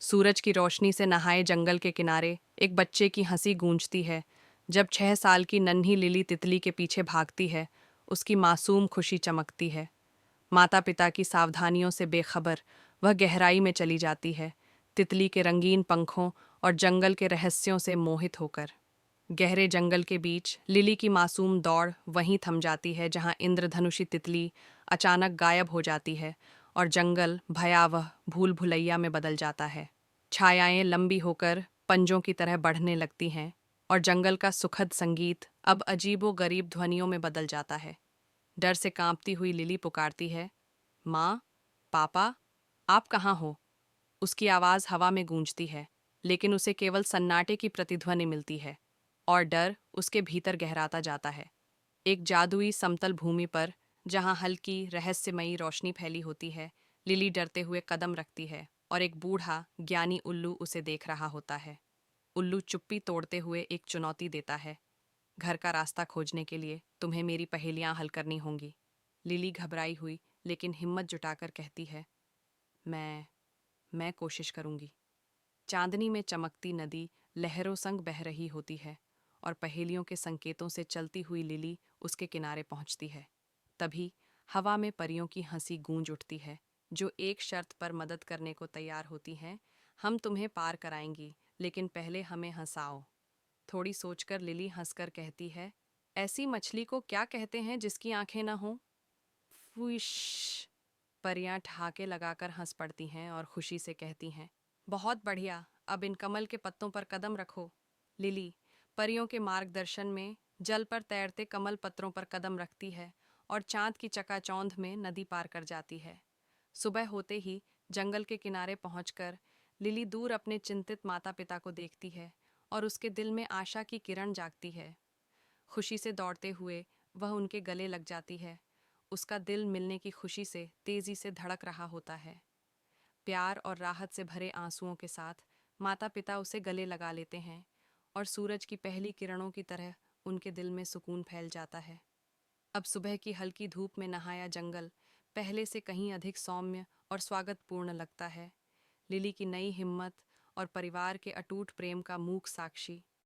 सूरज की रोशनी से नहाए जंगल के किनारे एक बच्चे की हंसी गूंजती है। जब 6 साल की नन्ही लिली तितली के पीछे भागती है, उसकी मासूम खुशी चमकती है। माता पिता की सावधानियों से बेखबर वह गहराई में चली जाती है, तितली के रंगीन पंखों और जंगल के रहस्यों से मोहित होकर। गहरे जंगल के बीच लिली की मासूम दौड़ वहीं थम जाती है जहां इंद्रधनुषी तितली अचानक गायब हो जाती है और जंगल भयावह भूल भुलैया में बदल जाता है। छायाएं लंबी होकर पंजों की तरह बढ़ने लगती हैं और जंगल का सुखद संगीत अब अजीबो गरीब ध्वनियों में बदल जाता है। डर से कांपती हुई लिली पुकारती है, माँ, पापा, आप कहाँ हो? उसकी आवाज़ हवा में गूंजती है, लेकिन उसे केवल सन्नाटे की प्रतिध्वनि मिलती है और डर उसके भीतर गहराता जाता है। एक जादुई समतल भूमि पर, जहां हल्की रहस्यमयी रोशनी फैली होती है, लिली डरते हुए कदम रखती है और एक बूढ़ा ज्ञानी उल्लू उसे देख रहा होता है। उल्लू चुप्पी तोड़ते हुए एक चुनौती देता है, घर का रास्ता खोजने के लिए तुम्हें मेरी पहेलियां हल करनी होंगी। लिली घबराई हुई लेकिन हिम्मत जुटाकर कहती है, मैं मैं कोशिश करूंगी। चांदनी में चमकती नदी लहरों संग बह रही होती है और पहेलियों के संकेतों से चलती हुई लिली उसके किनारे पहुंचती है। तभी हवा में परियों की हंसी गूंज उठती है, जो एक शर्त पर मदद करने को तैयार होती हैं। हम तुम्हें पार कराएंगी, लेकिन पहले हमें हंसाओ। थोड़ी सोचकर लिली हंसकर कहती है, ऐसी मछली को क्या कहते हैं जिसकी आंखें ना हों? फुइश। परियां ठहाके लगाकर हंस पड़ती हैं और खुशी से कहती हैं, बहुत बढ़िया, अब इन कमल के पत्तों पर कदम रखो। लिली परियों के मार्गदर्शन में जल पर तैरते कमल पत्रों पर कदम रखती है और चांद की चकाचौंध में नदी पार कर जाती है। सुबह होते ही जंगल के किनारे पहुंचकर लिली दूर अपने चिंतित माता पिता को देखती है और उसके दिल में आशा की किरण जागती है। खुशी से दौड़ते हुए वह उनके गले लग जाती है। उसका दिल मिलने की खुशी से तेजी से धड़क रहा होता है। प्यार और राहत से भरे आंसुओं के साथ माता पिता उसे गले लगा लेते हैं और सूरज की पहली किरणों की तरह उनके दिल में सुकून फैल जाता है। अब सुबह की हल्की धूप में नहाया जंगल पहले से कहीं अधिक सौम्य और स्वागतपूर्ण लगता है। लिली की नई हिम्मत और परिवार के अटूट प्रेम का मूक साक्षी